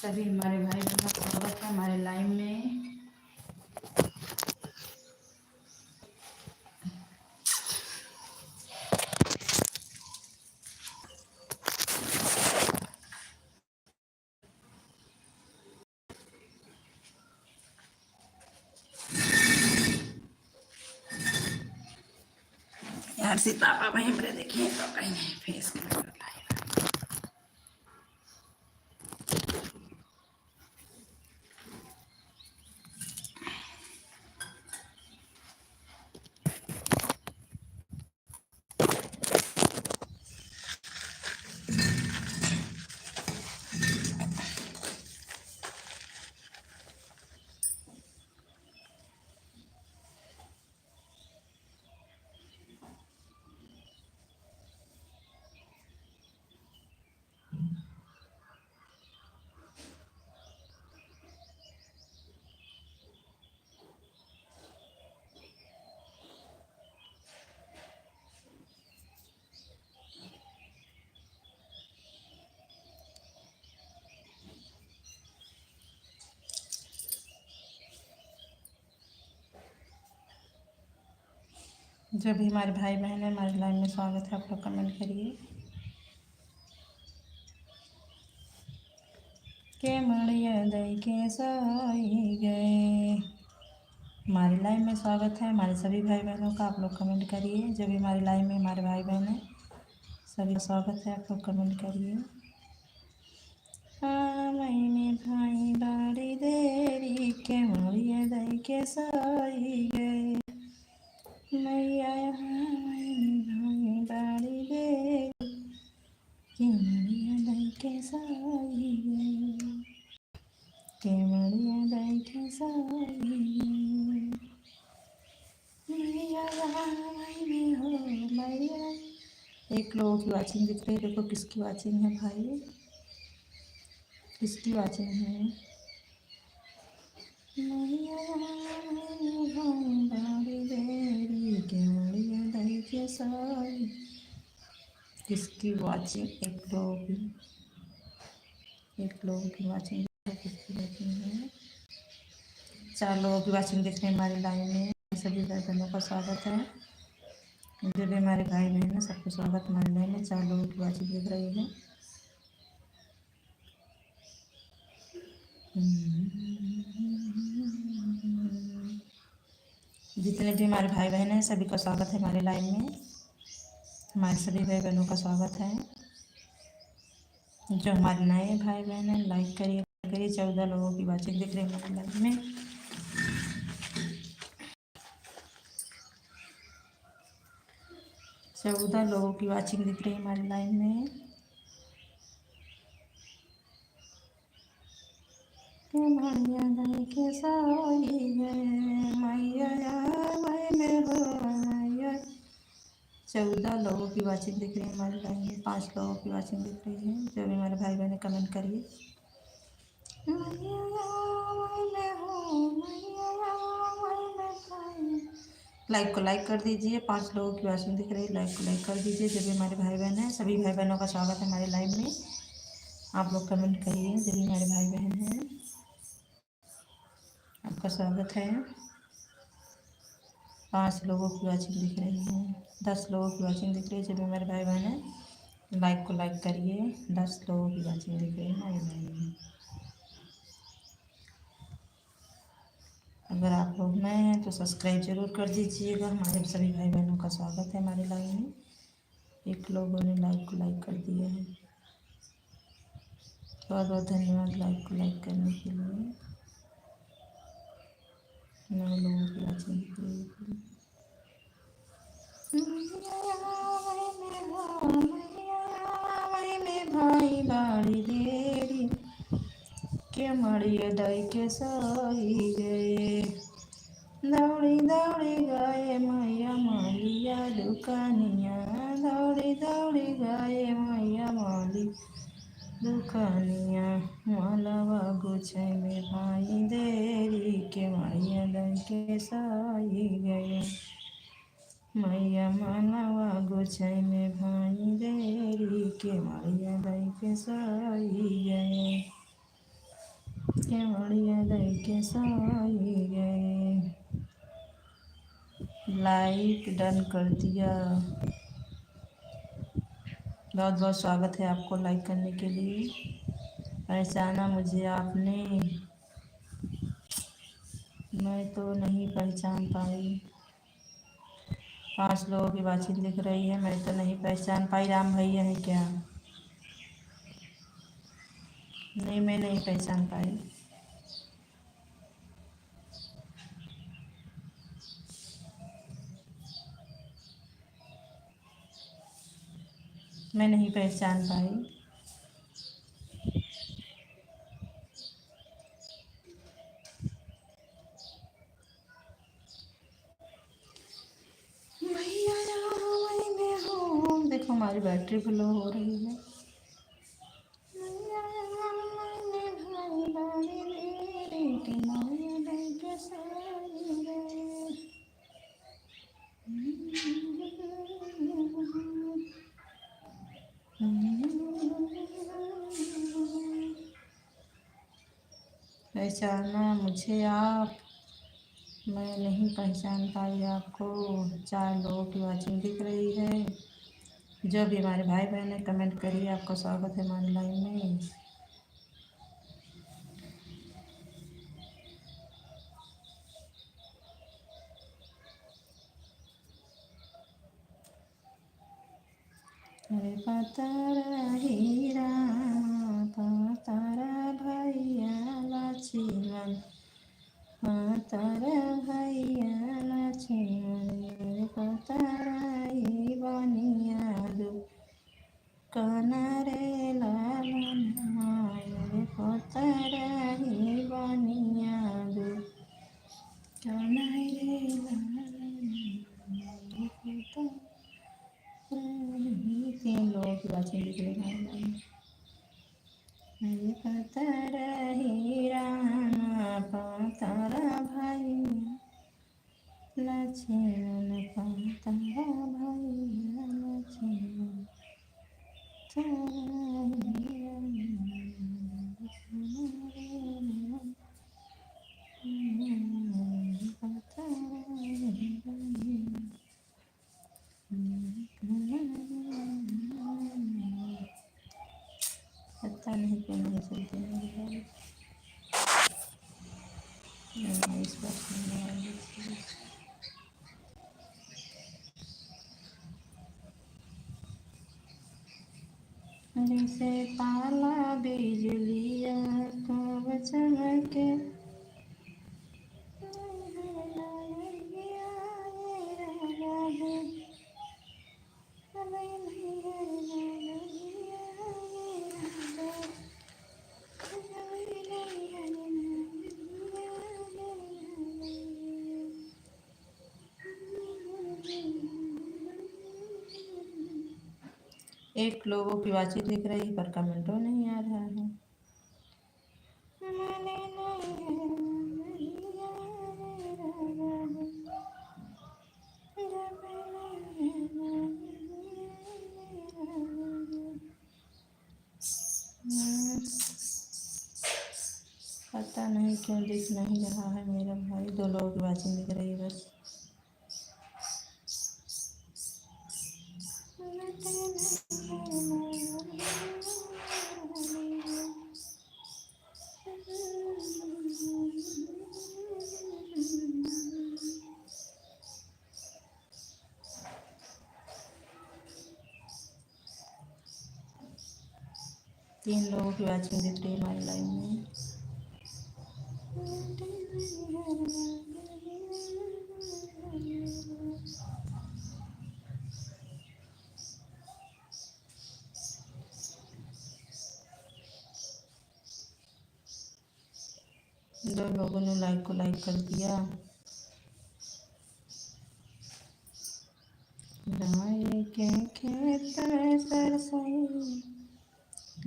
सभी हमारे भाई बहनों का स्वागत है हमारे लाइव में। यार सीतापा भाई हमारे देखिए तो कहीं नहीं फेस कर जो भी हमारे भाई बहन है हमारे लाइव में स्वागत है। आप लोग कमेंट करिए के मड़िया दई के साई गए। हमारे लाइव में स्वागत है हमारे सभी भाई बहनों का। आप लोग कमेंट करिए। जो भी हमारे लाइव में हमारे भाई बहन है सभी का स्वागत है। आप लोग कमेंट करिए। मैंने भाई बाड़ी देरी के मड़िया दई के साई गए। मैया भाई बाड़ी दे के मड़िया दई के साई गए। के मड़िया दई के साई गए। मैया भाई में हो मैया। एक लोगों की वाचिंग दिख रही है। देखो किसकी वाचिंग है भाई, किसकी वाचिंग है। मैया भाई बाड़ी देरी के मड़िया दई के साई। किसकी वाचिंग एक लोगों की वाचिंग किसकी वाचिंग है। 4 लोगों की वाचिंग देखने हमारे लाइव में। सभी भाई बहनों का स्वागत है। जो भी हमारे भाई बहन है सबको स्वागत हमारे लाइव में। 4 लोगों की वाचिंग दिख रही है। जितने भी हमारे भाई बहन हैं सभी का स्वागत है हमारे लाइव में। हमारे सभी भाई बहनों का स्वागत है। जो हमारे नए भाई बहन हैं लाइक करिए 14 लोगों की वाचिंग दिख रही है हमारे लाइव में। 14 लोगों की वाचिंग दिख रही है हमारे लाइव में। मैया दई के साई गए मैया भाई में हो मैया। 14 लोगों की वाचिंग दिख रही है हमारे लाइव में। 5 लोगों की वाचिंग दिख रही है। जो भी हमारे भाई बहन कमेंट करिए। लाइक को लाइक कर दीजिए। 5 लोगों की वाचिंग दिख रही है। लाइक को लाइक कर दीजिए। जो भी हमारे भाई बहन हैं सभी भाई बहनों का स्वागत है हमारे लाइव में। आप लोग कमेंट करिए। जो भी हमारे भाई बहन हैं आपका स्वागत है। 5 लोगों की वाचिंग दिख रही है। 10 लोगों की वाचिंग दिख रही है। जो भी हमारे भाई बहन हैं लाइक को लाइक करिए। 10 लोगों की वाचिंग दिख रही है हमारे लाइव में। अगर आप लोग नए हैं तो सब्सक्राइब जरूर कर दीजिएगा। हमारे सभी भाई बहनों का स्वागत है हमारे लाइव में। एक लोगों ने लाइक को लाइक कर दिया है। बहुत बहुत धन्यवाद लाइक को लाइक करने के लिए। 9 लोगों की वाचिंग दिख रही है। भाई बाड़ी देरी के मड़िया दई के साई गए। दौड़ी दौड़ी गए मैया मालिया दुकानिया। दौड़ी दौड़ी गए मैया माली दुकानिया। मालवा गुछे में भाई देरी के मैया दई के साई गए। मैया मालवा गुछे में भाई देरी के मैया दई के साई गए। के बढ़िया दे के सोई गए। लाइक डन कर दिया। बहुत बहुत स्वागत है आपको लाइक करने के लिए। पहचाना मुझे आपने? मैं तो नहीं पहचान पाई। 5 लोगों की बातचीत दिख रही है, मैं तो नहीं पहचान पाई। राम भैया है क्या? नहीं, मैं नहीं पहचान पाई। मैं नहीं पहचान पाई। भैया मैं हूँ। देखो हमारी बैटरी लो हो रही है। पहचाना मुझे आप? मैं नहीं पहचान पाई आपको। 4 लोगों की वाचिंग दिख रही है। जो भी हमारे भाई बहन ने कमेंट करिए, आपका स्वागत है हमारे लाइन में। अरे पातारा हीरा, पातारा भैया लक्ष्मण, पातारा भैया लक्ष्मण। अरे पातारा ही बनिया दो काना रे लालना। अरे पातारा ही बनिया दो काना रे लालना। 3 लोगों की बातें लिख रहे हैं। अरे पातारा हीरा, पातारा भाई लक्ष्मण, पातारा भाई लक्ष्मण। पता नहीं क्यों नहीं चलते मेरे इस बात जैसे ताला बिजलिया कब चमके। एक लोगों की बातचीत दिख रही पर कमेंटों नहीं आ रहा है। पता नहीं क्यों दिख नहीं रहा है मेरा भाई। 2 लोगों की बातचीत दिख रही है बस। तीन लोगों की बातचीत दिख रही है हमारी लाइन में। दो लोगों ने लाइक को लाइक कर दिया। के खेत में सरसों।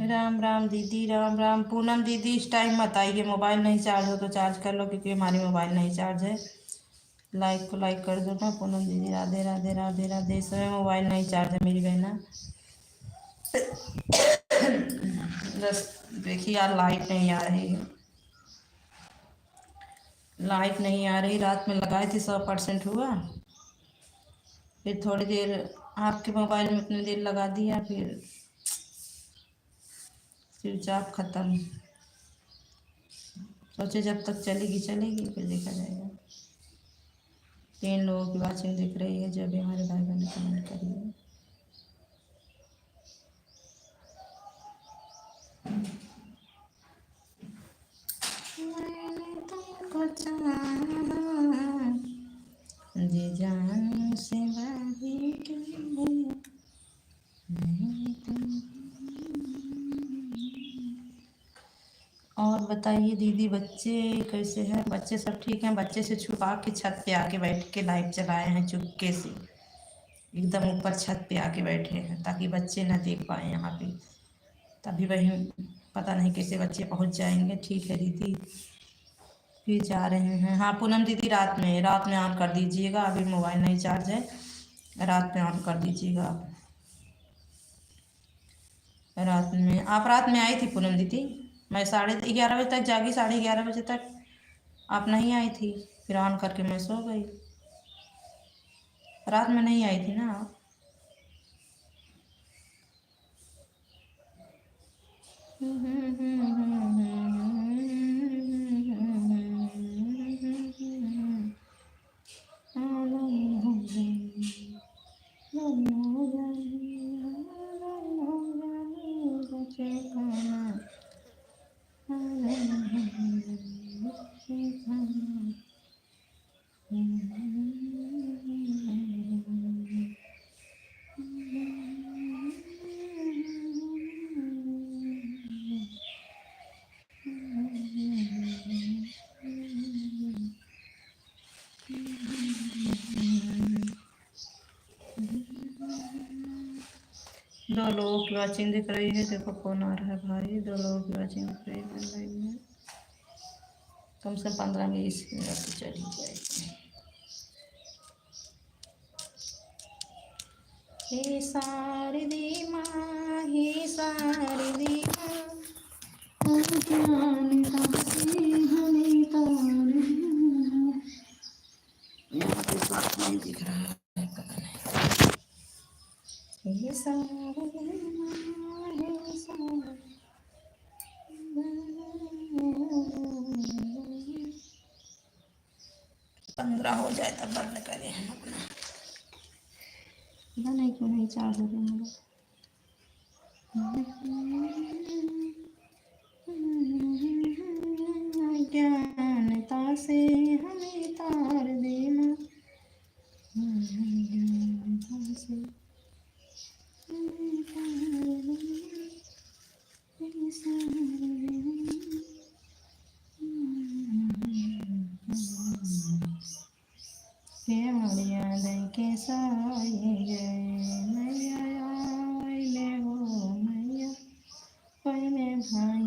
राम राम दीदी, राम राम। पूनम दीदी इस टाइम मत आइए, मोबाइल नहीं चार्ज हो तो चार्ज कर लो, क्योंकि हमारी मोबाइल नहीं चार्ज है। लाइक को लाइक कर दो ना पूनम दीदी। राधे राधे राधे राधे। इस समय मोबाइल नहीं चार्ज है मेरी बहना। बस देखिए यार, लाइट नहीं आ रही है। लाइट नहीं आ रही, रात में लगाए थे 100% हुआ, फिर थोड़ी देर आपके मोबाइल में उतनी देर लगा दिया, फिर स्विच ऑफ ख़त्म। सोचे जब तक चलेगी चलेगी, फिर देखा जाएगा। 3 लोगों की वाचिंग दिख रही है, जो भी हमारे भाई बहन ने कमेंट करी है। मैंने तुमको चाहा जी जान से बढ़ी के, मैंने और बताइए दीदी, बच्चे कैसे हैं? बच्चे सब ठीक हैं? बच्चे से छुपा के छत पे आके बैठ के लाइट जलाए हैं चुपके से, एकदम ऊपर छत पे आके बैठे हैं ताकि बच्चे ना देख पाए यहाँ पे। तभी वही पता नहीं कैसे बच्चे पहुँच जाएंगे। ठीक है दीदी, फिर जा रहे हैं। हाँ पूनम दीदी, रात में ऑन कर दीजिएगा, अभी मोबाइल नहीं चार्ज है, रात में ऑन कर दीजिएगा आप। रात में आप रात में आई थी पूनम दीदी? मैं 11:30 बजे तक जागी, 11:30 बजे तक आप नहीं आई थी, फिर ऑन करके मैं सो गई। रात में नहीं आई थी ना आप? दो लोगों की वाचिंग दिख रही है, देखो कौन आ रहा है भाई। 2 लोगों की वाचिंग दिख रही है लाइव में, कम से 15-20 मिनट तो चली जाएगी। हे शारदी माँ, हे शारदी माँ, अज्ञानता से हमें तार दो। यहाँ पे साफ नहीं दिख रहा है, पता नहीं। हे शारदी माँ, हे शारदी 15 हो जाए तब बंद करें हम अपना। पता नहीं क्यों नहीं चार्ज हो रहा है। ज्ञानता से हमें तार देना, ज्ञानता से हमें तार देना, के साए गए मैया ले हो मैया, पहले भाई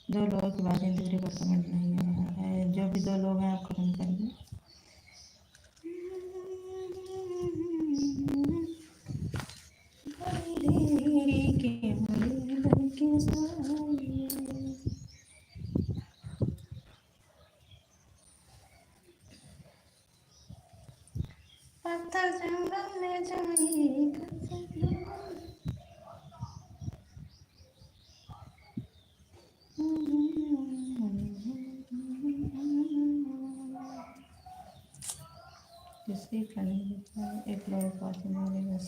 दो लोगों की बातें दूसरे को समझ नहीं आ रहा है। जो भी 2 लोग हैं आप खत्म करिए। पत्थर जंगल में जाएगा, किसी का नहीं दिखा, एक लोग पास में बस।